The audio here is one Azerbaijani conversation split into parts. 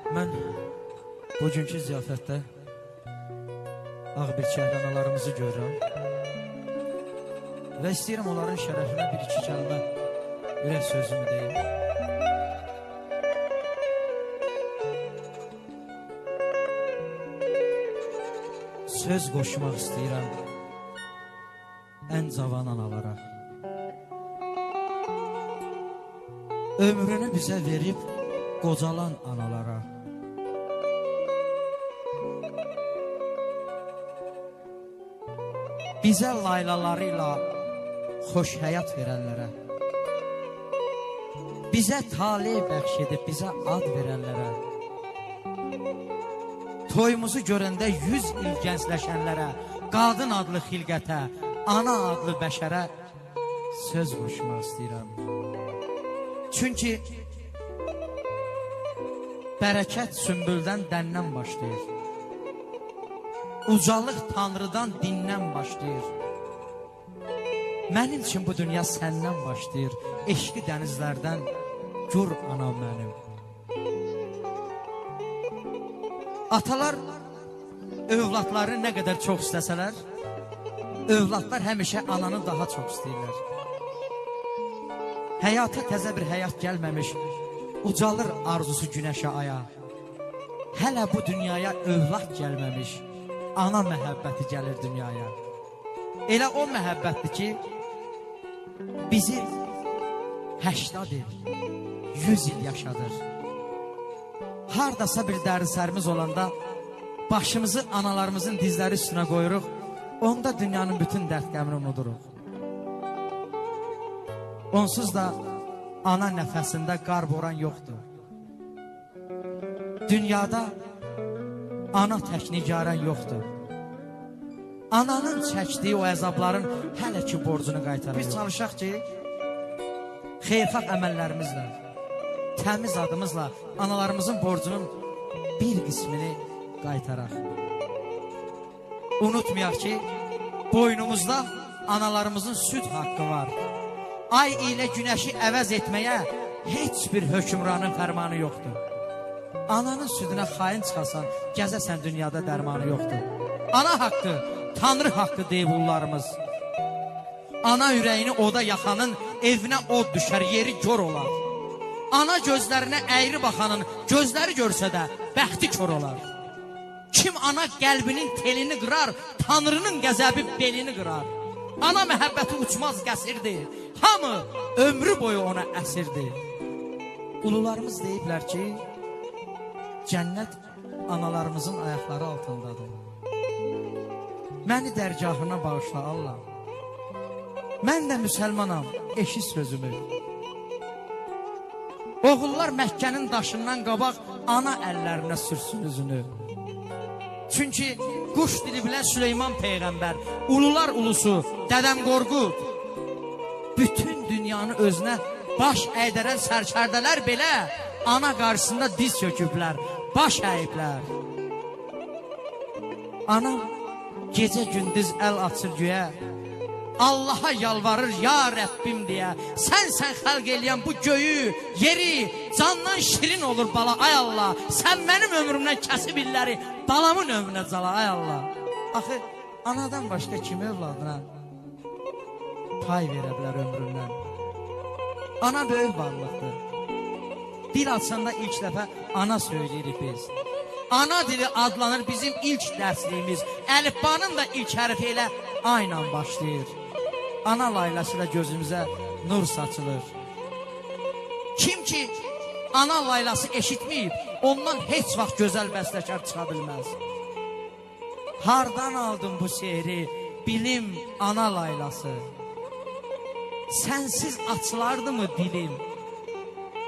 Mən bugünkü ziyafətdə ağ bir kəhranalarımızı görürəm və istəyirəm onların şərəfinə bir-iki kəlmə ürək sözümü deyim. Söz qoşmaq istəyirəm ən cavan analara. Ömrünü bizə verib qocalan analara. Bizə laylalarıyla xoş həyat verənlərə. Bizə talih bəxş edib bizə ad verənlərə. Toyumuzu görəndə 100 il gəncləşənlərə, qadın adlı xilqətə, ana adlı bəşərə söz qoşmaq istəyirəm. Çünki bərəkət sümbüldən dəndən başlayır. Ucalıq Tanrıdan dindən başlayır. Mənim üçün bu dünya səndən başlayır. Eşqi dənizlərdən gör anam mənim. Atalar övladları nə qədər çox istəsələr, övladlar həmişə ananı daha çox istəyirlər. Həyata təzə bir həyat gəlməmiş, ucalır arzusu günəşə aya. Hələ bu dünyaya övlad gəlməmiş, ana məhəbbəti gəlir dünyaya. Elə o məhəbbətdir ki, bizi 80 il, 100 il yaşadır. Hardasa bir dərisərimiz olanda başımızı analarımızın dizləri üstünə qoyuruq, onda dünyanın bütün dərd qəmini unuduruq. Onsuz da ana nəfəsində qar boran yoxdur. Dünyada ana tək nigaran yoxdur. Ananın çəkdiyi o əzabların hələ ki borcunu qaytarır. Biz çalışaq ki, xeyirxah əməllərimizlə, təmiz adımızla analarımızın borcunun bir qismini qaytaraq. Unutmayaq ki, boynumuzda analarımızın süd haqqı var. Ay ilə günəşi əvəz etməyə heç bir hökmranın fərmanı yoxdur. Ananın südünə xain çıxasan, gəzəsən dünyada dərmanı yoxdur. Ana haqqı, Tanrı haqqı deyib ullarımız. Ana ürəyini oda yaxanın evinə od düşər, yeri gör olar. Ana gözlərinə əyri baxanın gözləri görsə də bəxti kör olar. Kim ana qəlbinin telini qırar, Tanrının qəzəbi belini qırar. Ana məhəbbəti uçmaz qəsirdir, hamı ömrü boyu ona əsirdir. Ulularımız deyiblər ki, cənnət analarımızın ayaqları altındadır. Məni dərgahına bağışla Allah. Mən də müsəlmanam, eşit sözümü. Oğullar Məkkənin daşından qabaq ana əllərinə sürsün üzünü. Çünki quş dili bilən Süleyman Peyğəmbər, ulular ulusu, Dədəm Qorqud, bütün dünyanı özünə baş əydərən sərkərdələr belə ana qarşısında diz çöküblər, baş əyiblər. Anam gecə gündüz əl açır göyə, Allaha yalvarır ya Rəbbim deyə. Sən xəlq eləyən bu göyü, yeri, candan şirin olur bala ay Allah. Sən mənim ömrümdən kəsib illəri balamın ömrünə cala ay Allah. Axı anadan başqa kim övladına pay verə bilər ömründən? Ana böyük varlıqdır. Dil açanda ilk dəfə ana söyləyirik biz. Ana dili adlanır bizim ilk dərsliyimiz. Əlifbanın da ilk hərfi ilə ayla başlayır. Ana laylası da gözümüzə nur saçılır. Kim ki ana laylası eşitməyib, ondan heç vaxt gözəl bəstəkar çıxa bilməz. Hardan aldın bu şeiri, bilim ana laylası? Sənsiz açılardı mı dilim,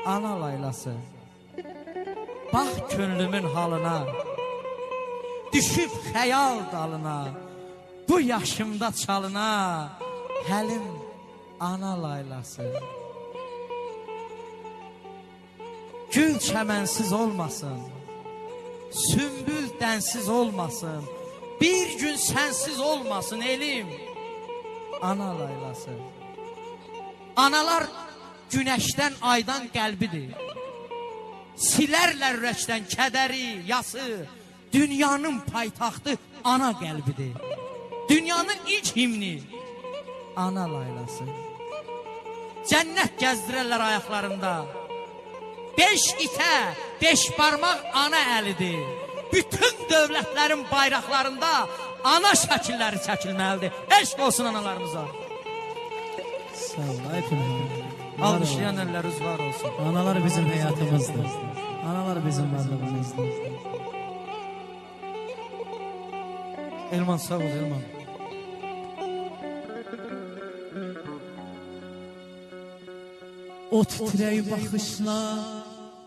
ana laylası? Bax könlümün halına, düşüb xəyal dalına, bu yaşımda çalına, həlim ana laylası. Gül çəmənsiz olmasın, sümbül dənsiz olmasın, bir gün sənsiz olmasın elim, ana laylası. Analar günəşdən aydan qəlbidir. silərlər ürəkdən kədəri, yası. Dünyanın paytaxtı ana qəlbidir. Dünyanın ilk himni ana laylası. Cənnət gəzdirərlər ayaqlarında. 5 itə 5 parmaq ana əlidir. Bütün dövlətlərin bayraqlarında ana şəkilləri çəkilməlidir. Eşq olsun analarımıza. Sağ ol, hepimiz. Alqışlayan əlləriniz var olsun. Analar bizim həyatımızdır. Analar bizim varlığımızdır. Elman sağ ol Elman. O titrək baxışla,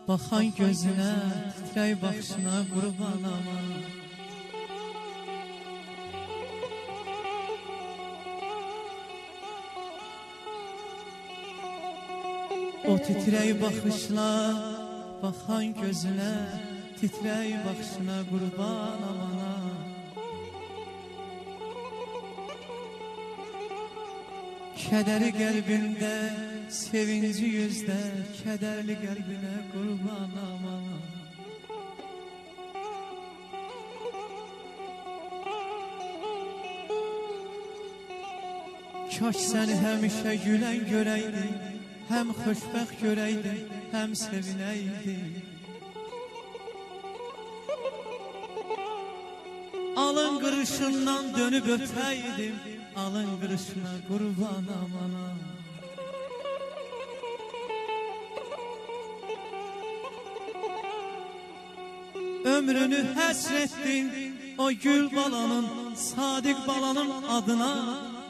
baxan gözünə, titrək baxışına qurban aman. O titrək baxışla, baxan gözünə, titrək baxışına qurban amana. Kədəri qəlbində, sevinci yüzdə, kədərli qəlbinə qurban amana. Kaş səni həmişə gülən görəydi, həm xoşbəxt görəydi, həm sevinəydi. Alın qırışından dönüb ötəydim, alın qırışına qurban amana. Ömrünü həsretdin o gül balanın, sadiq balanın adına,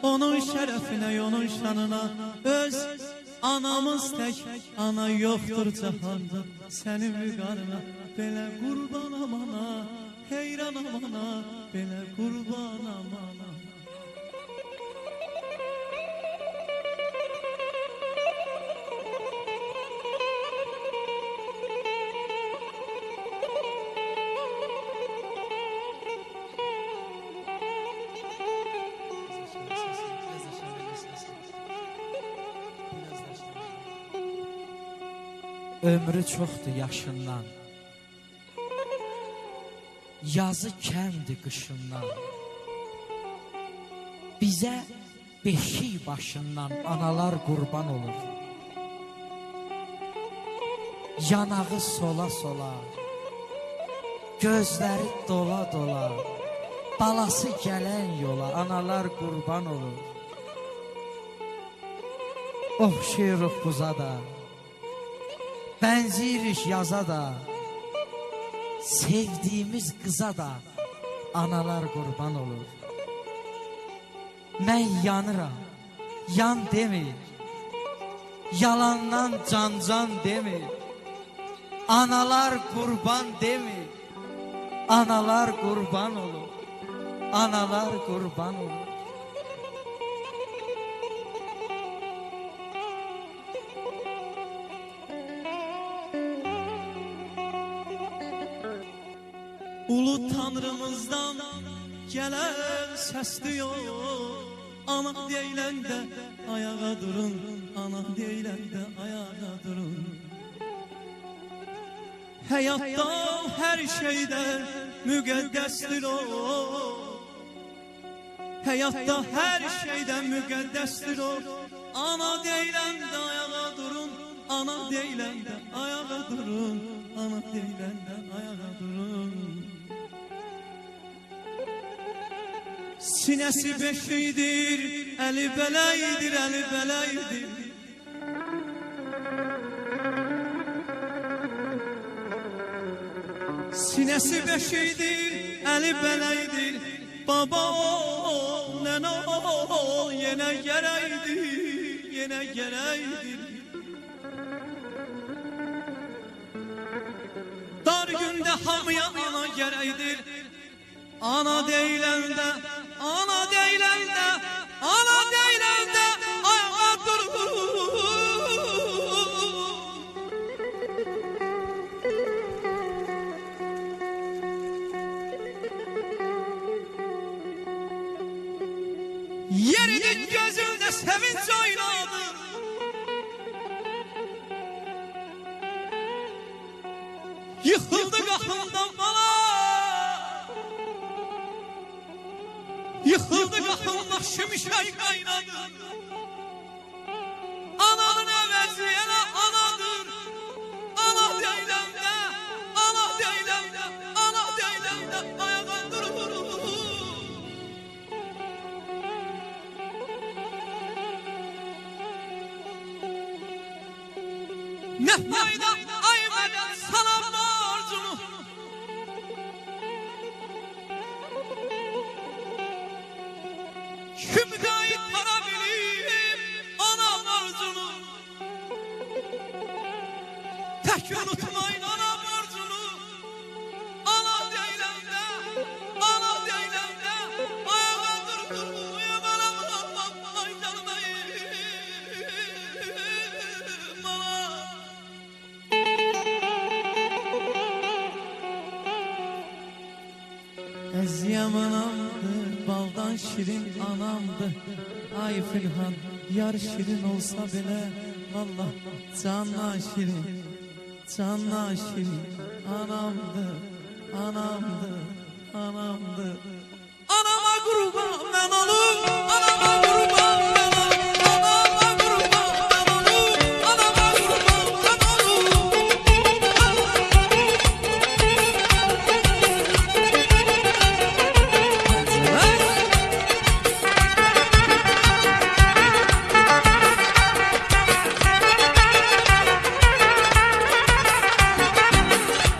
onun şərəfinə, onun şanına. Öz anamız tək, ana yoxdur cahanda, sənin vüqarına. Belə qurban amana, heyran amana, belə qurban amana. Ömrü çoxdur yaşından, yazı kəmdir qışından. Bizə beşik başından analar qurban olur. Yanağı sola sola, gözləri dola dola, balası gələn yola analar qurban olur. Oxşayırıq buza da, benzirik yaza da, sevdiğimiz kıza da analar qurban olur. Mən yanıram, yan demir, yalandan can demir. Analar qurban demir, analar qurban olur, analar qurban olur. Ulu Tanrımızdan gelen səs diyor, ana deyiləndə ayağa durun, ana deyiləndə ayağa durun. Həyatda hər şeydən müqəddəsdir o, həyatda hər şeydən müqəddəsdir o. Ana deyiləndə ayağa durun, ana deyiləndə ayağa durun, ana deyiləndə ayağa durun. Sinəsi beşidir, əli bələydir, əli bələydir. Sinəsi beşidir, əli bələydir. Baba ol, nənə ol, yenə gərəkdir, yenə gərəkdir. Dar gündə hamıya ana gərəkdir. Ana deyiləndə, ana deyiləndə, ana deyiləndə ayağa durur. Yerinin gözündə sevinç oynadı. Yıkıldı qapımdan bala, yıkıldı qapımda şimşək qaynadı. Ananın əvəzi yenə anadır. Ana deyiləndə, ana deyiləndə, ana deyiləndə ayağa durur. Ne fayda aymadan sana borcunu, kim qaytarabilir ana borcunu? Tek unutmayın ana borcunu. Ana deyiləndə, ana deyiləndə ayağa durur. Uyanmaram, ay canım bana. Əziyəm anamdır, baldan şirin anamdır. Ay Filhan, yar şirin olsa belə, vallah candan şirin, candan şirin anamdır, anamdır, anamdır. Anama qurban mən olum, anama qurban mən olum, anama qurban mən olum, anama qurban mən olum.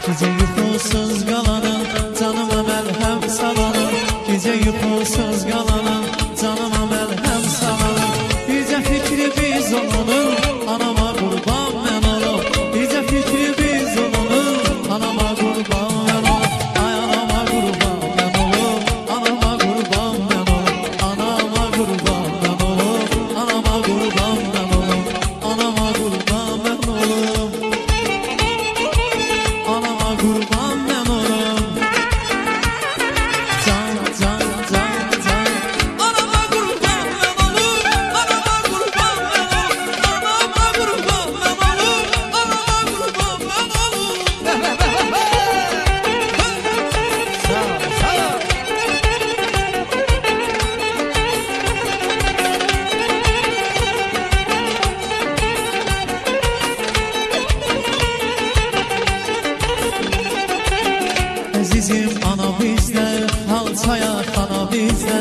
Gece yuxusuz qalanım, canıma məlhəm salanım. Gece yuxusuz qalanım, canıma məlhəm salanım. Bircə fikri biz olalım, anama qurban mən olum. Bircə fikri biz olalım, anama qurban mən olum. Ay anama qurban mən olum, anama qurban mən olum. Anama qurban mən olum, anama qurban mən olum. Anama qurban mən olum. Anama qurban mən olum. Can, can, can, can. Anama qurban mən olum. Anama qurban mən olum. Anama qurban mən olum. Anama qurban mən olum. Sağ ol, sağ ol. Əzizim ana bizdə, halçaya xana bizdə.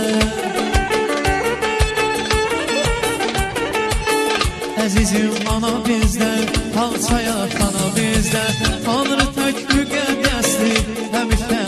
Əzizim ana bizdə, halçaya xana bizdə. Tanrı tək müqəddəsdir, həmişə